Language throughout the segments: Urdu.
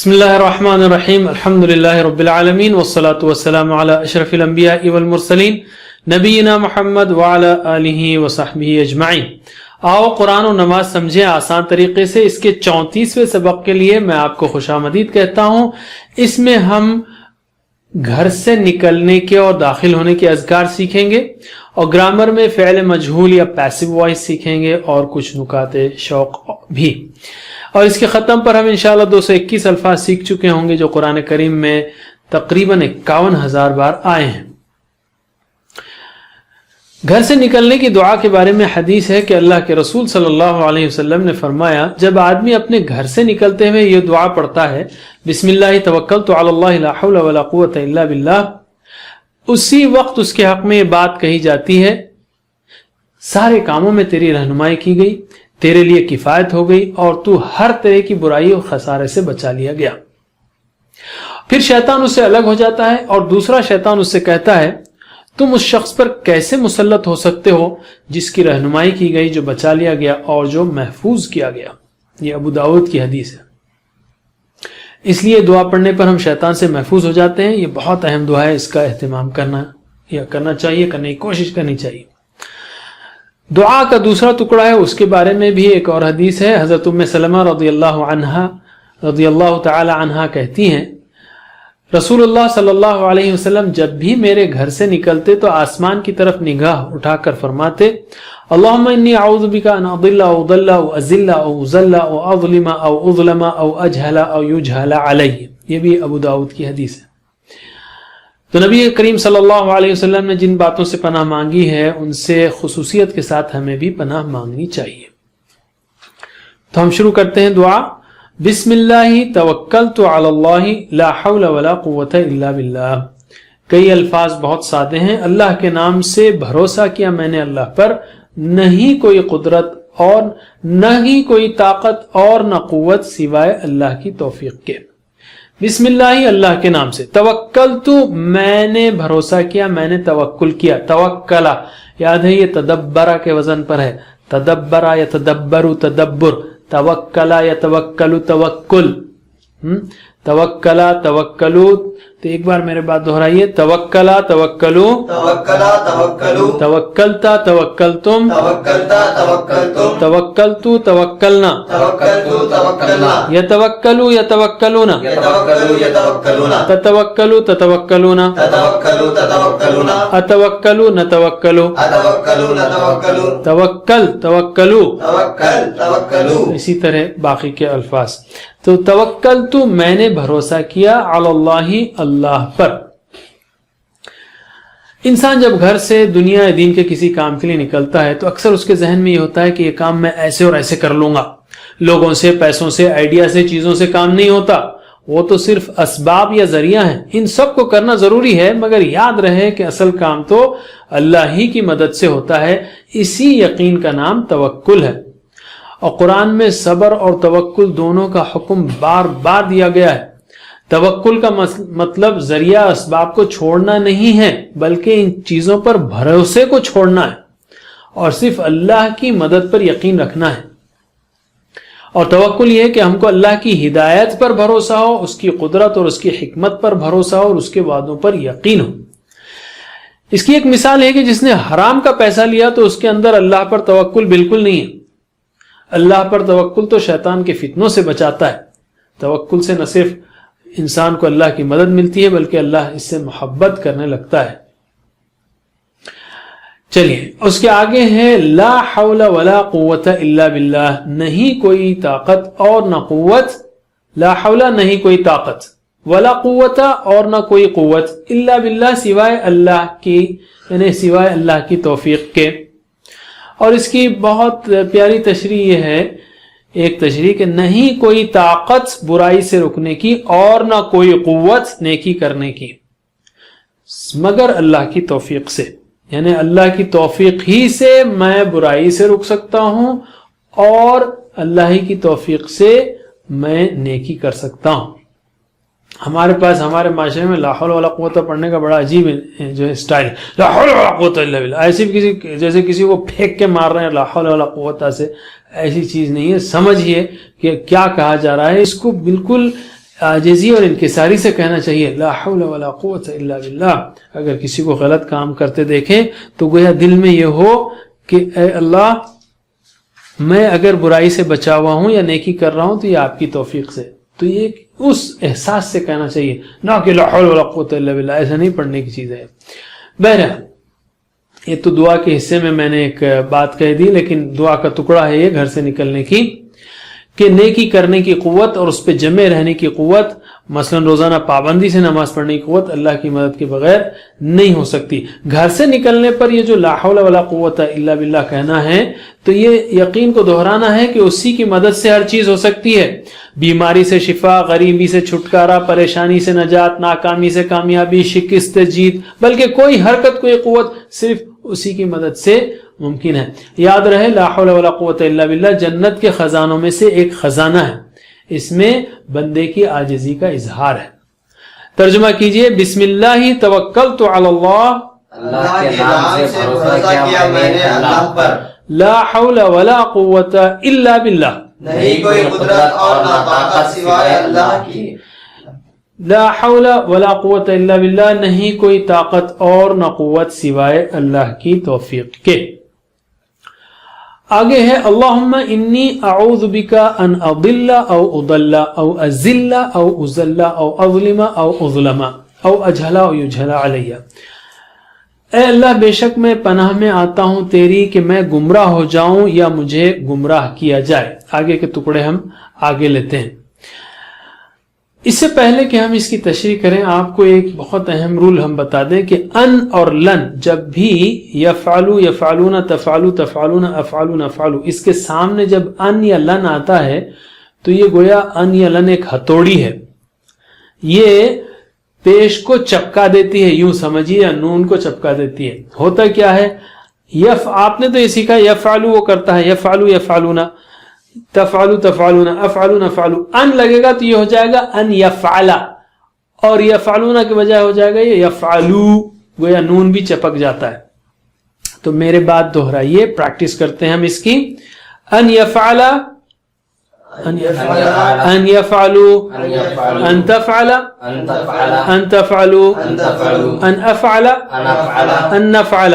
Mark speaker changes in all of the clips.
Speaker 1: بسم اللہ الرحمن الرحیم الحمدللہ رب العالمین والصلاة والسلام علی اشرف الانبیاء والمرسلین نبینا محمد وعلی آلہ وصحبہ اجمعین۔ آؤ قرآن و نماز سمجھیں آسان طریقے سے۔ اس کے 34ویں سبق کے لیے میں آپ کو خوش آمدید کہتا ہوں۔ اس میں ہم گھر سے نکلنے کے اور داخل ہونے کے اذکار سیکھیں گے، اور گرامر میں فعل مجہول یا پیسو وائس سیکھیں گے، اور کچھ نکات شوق بھی۔ اور اس کے ختم پر ہم انشاءاللہ 221 الفاظ سیکھ چکے ہوں گے جو قرآن کریم میں تقریباً 51,000 بار آئے ہیں۔ گھر سے نکلنے کی دعا کے بارے میں حدیث ہے کہ اللہ کے رسول صلی اللہ علیہ وسلم نے فرمایا، جب آدمی اپنے گھر سے نکلتے ہوئے یہ دعا پڑھتا ہے، بسم اللہ توکلت علی اللہ لا حول ولا قوت الا باللہ، اسی وقت اس کے حق میں یہ بات کہی جاتی ہے، سارے کاموں میں تیری رہنمائی کی گئی، تیرے لیے کفایت ہو گئی، اور تو ہر طرح کی برائی اور خسارے سے بچا لیا گیا۔ پھر شیطان اس سے الگ ہو جاتا ہے، اور دوسرا شیطان اس سے کہتا ہے، تم اس شخص پر کیسے مسلط ہو سکتے ہو جس کی رہنمائی کی گئی، جو بچا لیا گیا اور جو محفوظ کیا گیا۔ یہ ابو داؤد کی حدیث ہے۔ اس لیے دعا پڑھنے پر ہم شیطان سے محفوظ ہو جاتے ہیں۔ یہ بہت اہم دعا ہے، اس کا اہتمام کرنا چاہیے، کرنے کی کوشش کرنی چاہیے۔ دعا کا دوسرا ٹکڑا ہے، اس کے بارے میں بھی ایک اور حدیث ہے۔ حضرت ام سلمہ رضی اللہ تعالی عنہا کہتی ہیں، رسول اللہ صلی اللہ علیہ وسلم جب بھی میرے گھر سے نکلتے تو آسمان کی طرف نگاہ اٹھا کر فرماتے، اللہم انی اعوذ بک ان اضل او اضل او ازل او ازل او اظلم او اظلم او اجہل او یجہل علی۔ یہ بھی ابو داؤد کی حدیث ہے۔ تو نبی کریم صلی اللہ علیہ وسلم نے جن باتوں سے پناہ مانگی ہے، ان سے خصوصیت کے ساتھ ہمیں بھی پناہ مانگنی چاہیے۔ تو ہم شروع کرتے ہیں دعا۔ بسم اللہ توکلت علی اللہ لا حول ولا قوت الا باللہ۔ کئی الفاظ بہت سادے ہیں۔ اللہ کے نام سے بھروسہ کیا میں نے اللہ پر، نہیں کوئی قدرت اور نہ ہی کوئی طاقت اور نہ قوت سوائے اللہ کی توفیق کے۔ بسم اللہ، اللہ کے نام سے۔ توکلت، میں نے بھروسہ کیا، میں نے توکل کیا۔ توکلا یاد ہے، یہ تدبرہ کے وزن پر ہے۔ تدبرہ یا تدبر، تدبر۔ توکلا یا توکل، توکل۔ توکلا توکلو، تو ایک بار میرے بات دہرائیے، توکلا توکلو،
Speaker 2: توکلا توکلو،
Speaker 1: توکلتا توکلتم،
Speaker 2: توکلتا توکلتم،
Speaker 1: توکلتو توکلنا،
Speaker 2: توکلتو توکلنا،
Speaker 1: یتوکلو یتوکلون،
Speaker 2: یتوکلو یتوکلون،
Speaker 1: تتوکلو تتوکلون،
Speaker 2: تتوکلو تتوکلون،
Speaker 1: اتوکلو نتوکلو،
Speaker 2: اتوکلو نتوکلو،
Speaker 1: توکل توکلو،
Speaker 2: توکل توکلو۔
Speaker 1: اسی طرح باقی کے الفاظ۔ تو توکلتو، میں نے بھروسہ کیا، علی اللہ، اللہ پر۔ انسان جب گھر سے دنیا دین کے کسی کام کے لیے نکلتا ہے تو اکثر اس کے ذہن میں یہ ہوتا ہے کہ یہ کام میں ایسے اور ایسے کر لوں گا۔ لوگوں سے، پیسوں سے، آئیڈیا سے، چیزوں سے کام نہیں ہوتا، وہ تو صرف اسباب یا ذریعہ ہیں۔ ان سب کو کرنا ضروری ہے، مگر یاد رہے کہ اصل کام تو اللہ ہی کی مدد سے ہوتا ہے۔ اسی یقین کا نام توکل ہے۔ اور قرآن میں صبر اور توکل دونوں کا حکم بار بار دیا گیا ہے۔ توکل کا مطلب ذریعہ اسباب کو چھوڑنا نہیں ہے، بلکہ ان چیزوں پر بھروسے کو چھوڑنا ہے اور صرف اللہ کی مدد پر یقین رکھنا ہے۔ اور توکل یہ ہے کہ ہم کو اللہ کی ہدایت پر بھروسہ ہو، اس کی قدرت اور اس کی حکمت پر بھروسہ ہو، اور اس کے وعدوں پر یقین ہو۔ اس کی ایک مثال ہے کہ جس نے حرام کا پیسہ لیا تو اس کے اندر اللہ پر توکل بالکل نہیں ہے۔ اللہ پر توکل تو شیطان کے فتنوں سے بچاتا ہے۔ توکل سے نہ صرف انسان کو اللہ کی مدد ملتی ہے، بلکہ اللہ اس سے محبت کرنے لگتا ہے۔ چلیے، اس کے آگے ہے لا حول ولا قوت الا باللہ، نہیں کوئی طاقت اور نہ قوت، لا حول نہیں کوئی طاقت، ولا قوت اور نہ کوئی قوت، الا باللہ سوائے اللہ کی، یعنی سوائے اللہ کی توفیق کے۔ اور اس کی بہت پیاری تشریح یہ ہے، ایک تشریح کہ نہیں کوئی طاقت برائی سے رکنے کی اور نہ کوئی قوت نیکی کرنے کی، مگر اللہ کی توفیق سے، یعنی اللہ کی توفیق ہی سے میں برائی سے رک سکتا ہوں، اور اللہ ہی کی توفیق سے میں نیکی کر سکتا ہوں۔ ہمارے پاس ہمارے معاشرے میں لا حول ولا قوت پڑھنے کا بڑا عجیب جو ہے اسٹائل، لا حول ولا قوت الا باللہ، ایسی جیسے کسی کو پھینک کے مار رہے ہیں لا حول ولا قوت سے۔ ایسی چیز نہیں ہے، سمجھیے کہ کیا کہا جا رہا ہے۔ اس کو بالکل عاجزی اور انکساری سے کہنا چاہیے لا حول ولا قوت الا باللہ. اگر کسی کو غلط کام کرتے دیکھیں تو گویا دل میں یہ ہو کہ اے اللہ میں اگر برائی سے بچا ہوا ہوں یا نیکی کر رہا ہوں تو یہ آپ کی توفیق سے. تو یہ اس احساس سے کہنا چاہیے، نہ کہ لا حول ولا قوت الا باللہ. ایسا نہیں پڑھنے کی چیز ہے. بہرحال یہ تو دعا کے حصے میں نے ایک بات کہہ دی، لیکن دعا کا ٹکڑا ہے یہ گھر سے نکلنے کی، کہ نیکی کرنے کی قوت اور اس پہ جمے رہنے کی قوت، مثلا روزانہ پابندی سے نماز پڑھنے کی قوت اللہ کی مدد کے بغیر نہیں ہو سکتی. گھر سے نکلنے پر یہ جو لا حول ولا قوت الا باللہ کہنا ہے تو یہ یقین کو دہرانا ہے کہ اسی کی مدد سے ہر چیز ہو سکتی ہے. بیماری سے شفا، غریبی سے چھٹکارا، پریشانی سے نجات، ناکامی سے کامیابی، شکست سے جیت، بلکہ کوئی حرکت، کوئی قوت صرف اسی کی مدد سے ممکن ہے. یاد رہے لا حول ولا قوت الا باللہ جنت کے خزانوں میں سے ایک خزانہ ہے. اس میں بندے کی عاجزی کا اظہار ہے. ترجمہ کیجئے، بسم اللہ توکلت علی اللہ،
Speaker 2: اللہ کے نام سے بھروسہ کیا میں نے اللہ پر،
Speaker 1: لا حول ولا قوت الا باللہ،
Speaker 2: نہیں کوئی قدرت اور نہ طاقت سوائے اللہ کی،
Speaker 1: لا حول ولا قوت الا باللہ نہیں کوئی طاقت اور نہ قوت سوائے اللہ کی توفیق کے. آگے ہے اللہم انی اعوذ بکا ان اضل او اضل او ازل او ازل او اظلم او اظلم او اجہل او یجہل علیہ. اے اللہ بے شک میں پناہ میں آتا ہوں تیری کہ میں گمراہ ہو جاؤں یا مجھے گمراہ کیا جائے. آگے کے ٹکڑے ہم آگے لیتے ہیں. اس سے پہلے کہ ہم اس کی تشریح کریں آپ کو ایک بہت اہم رول ہم بتا دیں کہ ان اور لن جب بھی یفعلو، یفعلون، تفعلو، تفعلون، افعلون، افعلو اس کے سامنے جب ان یا لن آتا ہے تو یہ گویا ان یا لن ایک ہتھوڑی ہے. یہ پیش کو چپکا دیتی ہے، یوں سمجھیے، یا نون کو چپکا دیتی ہے. ہوتا کیا ہے، آپ نے تو یہ سیکھا یفعلو وہ کرتا ہے، یفعلو یفعلون، تفعلو تفعلون، افعلون افعلو. ان لگے گا تو یہ ہو جائے گا ان یفعل، اور یفعلون کے بجائے ہو جائے گا یہ یفعلو، گویا نون بھی چپک جاتا ہے. تو میرے بات دہرائیے، پریکٹس کرتے ہیں ہم اس کی. ان یفعل، ان یفعلو، ان تفعل، ان تفعلو، ان افعل، ان نفعل.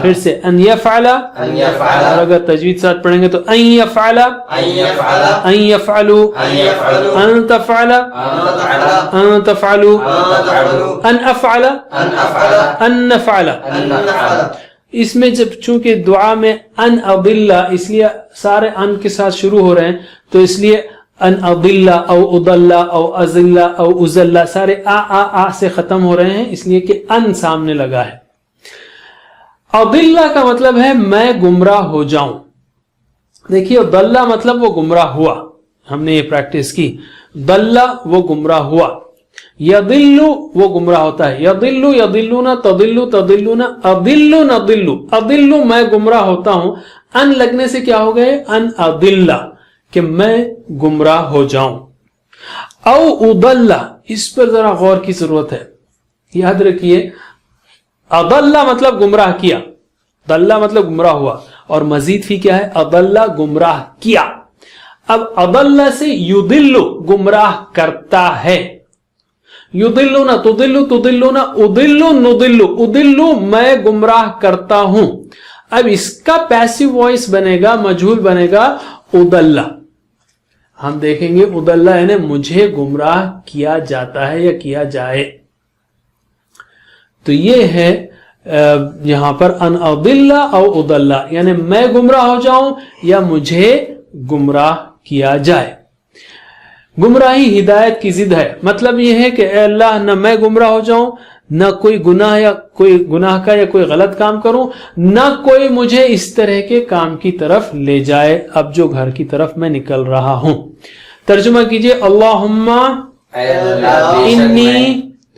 Speaker 1: پھر سے ان یفعل، اور اگر تجوید ساتھ پڑھیں گے تو ان یفعل، ان یفعلو، ان تفعل، ان تفعلو، ان افعل، ان نفعل. اس میں جب چونکہ دعا میں ان اضل، اس لیے سارے ان کے ساتھ شروع ہو رہے ہیں تو اس لیے ان اضل او اضل او ازل او ازل سارے آ سے ختم ہو رہے ہیں، اس لیے کہ ان سامنے لگا ہے. اضل کا مطلب ہے میں گمراہ ہو جاؤں. دیکھیے ضل مطلب وہ گمراہ ہوا، ہم نے یہ پریکٹس کی. ضل وہ گمراہ ہوا، یضل وہ گمراہ ہوتا ہے. یضل یضلون، تضل تضلون، اضل نضل، اضل میں گمراہ ہوتا ہوں. ان لگنے سے کیا ہو گئے، ان اضل کہ میں گمراہ ہو جاؤں. او اضل، اس پر ذرا غور کی ضرورت ہے. یاد رکھیے اضل مطلب گمراہ کیا، ضل مطلب گمراہ ہوا، اور مزید فی کیا ہے، اضل گمراہ کیا. اب اضل سے یضل گمراہ کرتا ہے. یضلون، تضل تضلون، اضل نضل، اضل میں گمراہ کرتا ہوں. اب اس کا پیسو وائس بنے گا، مجہول بنے گا اضل. ہم دیکھیں گے اضل یعنی مجھے گمراہ کیا جاتا ہے یا کیا جائے. تو یہ ہے یہاں پر ان اضل او اضل یعنی میں گمراہ ہو جاؤں یا مجھے گمراہ کیا جائے. گمراہی ہدایت کی ضد ہے. مطلب یہ ہے کہ اے اللہ نہ میں گمراہ ہو جاؤں، نہ کوئی گناہ یا کوئی گناہ کا یا کوئی غلط کام کروں، نہ کوئی مجھے اس طرح کے کام کی طرف لے جائے اب جو گھر کی طرف میں نکل رہا ہوں. ترجمہ کیجئے اللہم انی،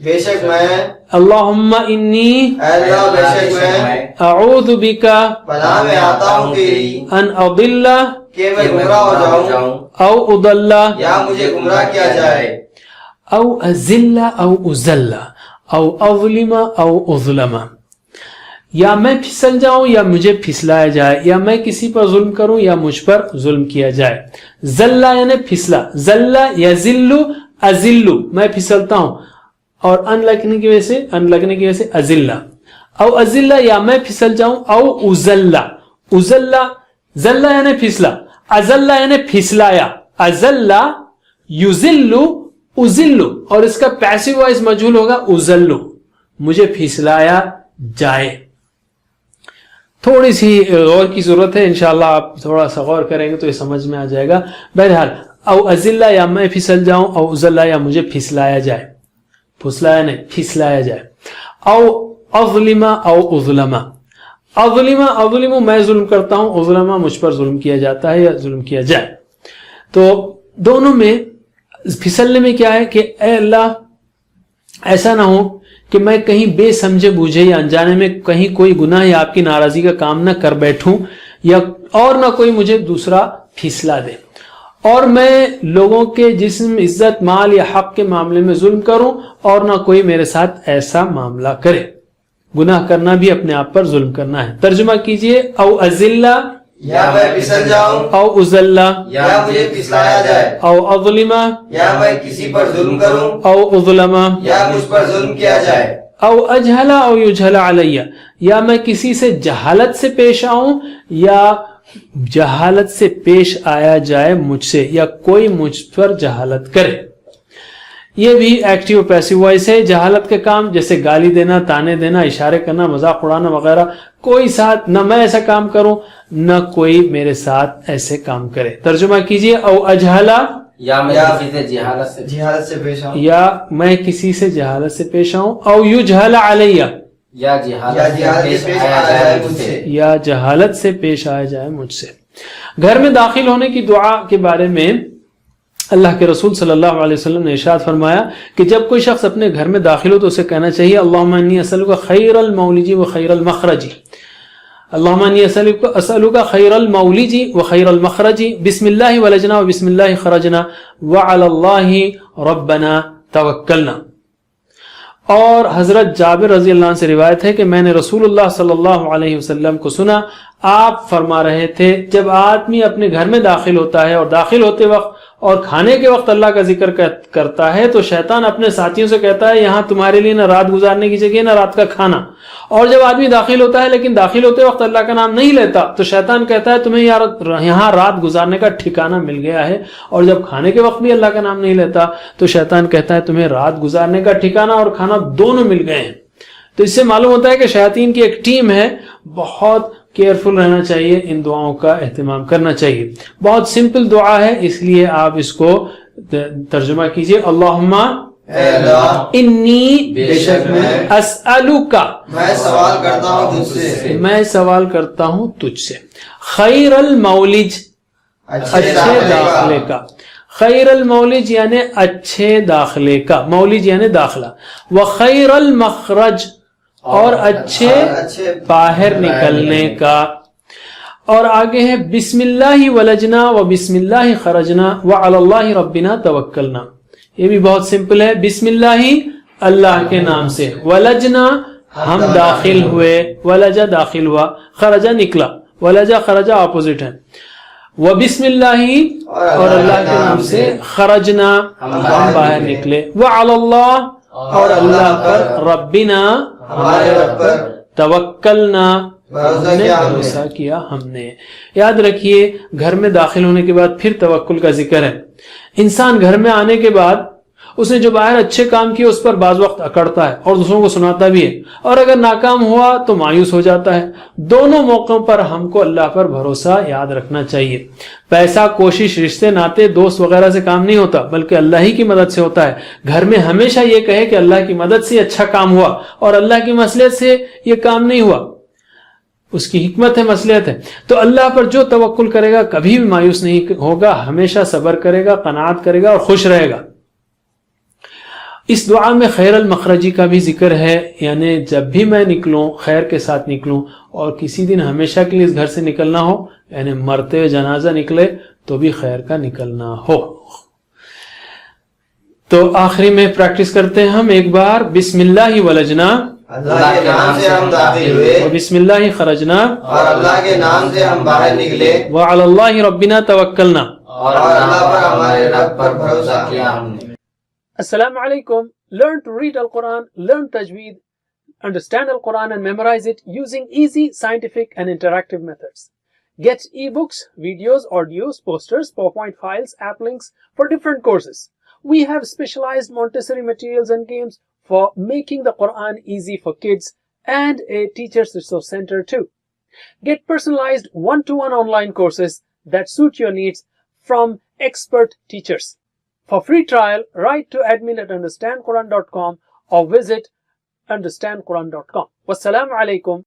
Speaker 2: بے شک میں،
Speaker 1: اللہم انی،
Speaker 2: اے اللہ بے شک میں،
Speaker 1: اعوذ بکا
Speaker 2: پناہ میں آتا ہوں تیری
Speaker 1: ان اضل
Speaker 2: کہ میں گمراہ ہو جاؤں
Speaker 1: او اضل
Speaker 2: یا مجھے گمراہ کیا جائے،
Speaker 1: او ازل او ازل او اظلم او اظلم، یا میں پھسل جاؤں یا مجھے پھسلایا جائے، یا میں کسی پر ظلم کروں یا مجھ پر ظلم کیا جائے. زلہ یعنی پھسلا، زلہ یزل ازلو میں پھسلتا ہوں، اور ان لگنے کی وجہ سے ازلہ، او ازلہ یا میں پھسل جاؤں، او ازلہ، ازلہ زلہ یعنی پھسلا، ازلہ یعنی پھسلایا، ازلہ یزلو ازلو، اور اس کا پیسو وائس مجہول ہوگا ازلو، مجھے پھسلایا جائے۔ تھوڑی سی غور کی ضرورت ہے، انشاءاللہ آپ تھوڑا سا غور کریں گے تو یہ سمجھ میں آ جائے گا۔ بہرحال او ازلہ یا میں پھسل جاؤں، او ازلہ یا مجھے پھسلایا جائے، پھسلایا نہیں پھسلایا جائے، او اظلم او اظلم، اظلم میں ظلم کرتا ہوں، اظلم مجھ پر ظلم کیا جاتا ہے یا ظلم کیا جائے۔ تو دونوں میں پھسلنے میں کیا ہے کہ اے اللہ ایسا نہ ہو کہ میں کہیں بے سمجھے بوجھے یا انجانے میں کہیں کوئی گناہ یا آپ کی ناراضی کا کام نہ کر بیٹھوں، یا اور نہ کوئی مجھے دوسرا پھسلا دے، اور میں لوگوں کے جسم، عزت، مال یا حق کے معاملے میں ظلم کروں، اور نہ کوئی میرے ساتھ ایسا معاملہ کرے۔ گناہ کرنا بھی اپنے آپ پر ظلم کرنا ہے۔ ترجمہ کیجئے، او ازلہ
Speaker 2: یا میں پھسل جاؤں،
Speaker 1: او ازلہ
Speaker 2: یا مجھے پھسلایا جائے،
Speaker 1: او اظلم
Speaker 2: یا میں کسی پر ظلم کروں،
Speaker 1: او اظلم
Speaker 2: یا مجھ پر ظلم کیا جائے،
Speaker 1: او اجہل او یجہل علیہ، یا میں کسی سے جہالت سے پیش آؤں یا جہالت سے پیش آیا جائے مجھ سے، یا کوئی مجھ پر جہالت کرے۔ یہ بھی ایکٹیو پیسیو وائس ہے۔ جہالت کے کام جیسے گالی دینا، تانے دینا، اشارے کرنا، مذاق اڑانا وغیرہ، کوئی ساتھ نہ میں ایسا کام کروں نہ کوئی میرے ساتھ ایسے کام کرے۔ ترجمہ کیجئے، او اجہلا
Speaker 3: یا میں کسی سے جہالت سے پیش آؤں،
Speaker 1: یا میں کسی سے جہالت سے پیش آؤں، او یجہل علیہ
Speaker 3: یا جہالت سے پیش آیا جائے مجھ سے،
Speaker 1: یا جہالت سے پیش آیا جائے مجھ سے۔ گھر میں داخل ہونے کی دعا کے بارے میں اللہ کے رسول صلی اللہ علیہ وسلم نے ارشاد فرمایا کہ جب کوئی شخص اپنے گھر میں داخل ہو تو اسے کہنا چاہیے، اللہم انی اسألک خیر المولج و خیر المخرج، اللہم انی اسألک خیر المولج و خیر المخرج، بسم اللہ ولجنا و بسم اللہ خرجنا وعلی اللہ ربنا توکلنا۔ اور حضرت جابر رضی اللہ عنہ سے روایت ہے کہ میں نے رسول اللہ صلی اللہ علیہ وسلم کو سنا، آپ فرما رہے تھے جب آدمی اپنے گھر میں داخل ہوتا ہے اور داخل ہوتے وقت اور کھانے کے وقت اللہ کا ذکر کرتا ہے تو شیطان اپنے ساتھیوں سے کہتا ہے یہاں تمہارے لیے نہ رات گزارنے کی جگہ نہ رات کا کھانا، اور جب آدمی داخل ہوتا ہے لیکن داخل ہوتے وقت اللہ کا نام نہیں لیتا تو شیطان کہتا ہے تمہیں یہاں رات گزارنے کا ٹھکانہ مل گیا ہے، اور جب کھانے کے وقت بھی اللہ کا نام نہیں لیتا تو شیطان کہتا ہے تمہیں رات گزارنے کا ٹھکانہ اور کھانا دونوں مل گئے ہیں۔ تو اس سے معلوم ہوتا ہے کہ شیاطین کی ایک ٹیم ہے، بہت کیئرفل رہنا چاہیے، ان دعاؤں کا اہتمام کرنا چاہیے۔ بہت سمپل دعا ہے، اس لیے آپ اس کو ترجمہ کیجئے، اللہم
Speaker 2: اے اللہ
Speaker 1: انی
Speaker 2: بے شک میں
Speaker 1: اسألک،
Speaker 2: میں سوال کرتا ہوں تجھ سے،
Speaker 1: میں سوال کرتا ہوں تجھ سے، خیر المولج اچھے داخلے کا، خیر المولج یعنی اچھے داخلے کا، مولج یعنی داخلہ، وخیر المخرج اور اچھے باہر نکلنے کا، اور آگے ہے بسم اللہ ولجنا و بسم اللہ خرجنا وعلی اللہ ربنا توکلنا۔ یہ بھی بہت سمپل ہے، بسم اللہ اللہ کے نام سے، ولجنا ہم داخل ہوئے، ولجا داخل ہوا، خرجا نکلا، ولجا خرجا اپوزٹ ہے، وبسم اللہ اور اللہ کے نام سے، خرجنا ہم باہر نکلے، وعلی اللہ اور اللہ پر، ربنا ہمارے رب پر، توکلنا بھروسہ کیا ہم نے۔ یاد رکھیے گھر میں داخل ہونے کے بعد پھر توکل کا ذکر ہے۔ انسان گھر میں آنے کے بعد اس نے جو باہر اچھے کام کیے اس پر بعض وقت اکڑتا ہے اور دوسروں کو سناتا بھی ہے، اور اگر ناکام ہوا تو مایوس ہو جاتا ہے۔ دونوں موقعوں پر ہم کو اللہ پر بھروسہ یاد رکھنا چاہیے۔ پیسہ، کوشش، رشتے ناتے، دوست وغیرہ سے کام نہیں ہوتا بلکہ اللہ ہی کی مدد سے ہوتا ہے۔ گھر میں ہمیشہ یہ کہے کہ اللہ کی مدد سے اچھا کام ہوا اور اللہ کی مصلحت سے یہ کام نہیں ہوا، اس کی حکمت ہے، مصلحت ہے۔ تو اللہ پر جو توکل کرے گا کبھی بھی مایوس نہیں ہوگا، ہمیشہ صبر کرے گا، قناعت کرے گا اور خوش رہے گا۔ اس دعا میں خیر المخرجی کا بھی ذکر ہے، یعنی جب بھی میں نکلوں خیر کے ساتھ نکلوں، اور کسی دن ہمیشہ کے لیے اس گھر سے نکلنا ہو، یعنی مرتے ہوئے جنازہ نکلے تو بھی خیر کا نکلنا ہو۔ تو آخری میں پریکٹس کرتے ہیں ہم ایک بار، بسم اللہ ولجنا،
Speaker 2: اللہ کے نام سے ہم داخل ہوئے،
Speaker 1: بسم اللہ خرجنا،
Speaker 2: اور اللہ کے نام سے ہم باہر نکلے،
Speaker 1: وعلی اللہ ربنا توکلنا،
Speaker 2: اور اللہ پر ہمارے رب پر بھروسہ کیا ہم نے۔
Speaker 1: Assalamu alaikum. Learn to read Al-Quran, learn Tajweed, understand Al-Quran and memorize it using easy, scientific and interactive methods. Get ebooks, videos, audios, posters, PowerPoint files, app links for different courses. We have specialized Montessori materials and games for making the Quran easy for kids and a teacher's resource center too. Get personalized one-to-one online courses that suit your needs from expert teachers. For free trial, write to admin@understandquran.com or visit understandquran.com. Wassalamu alaikum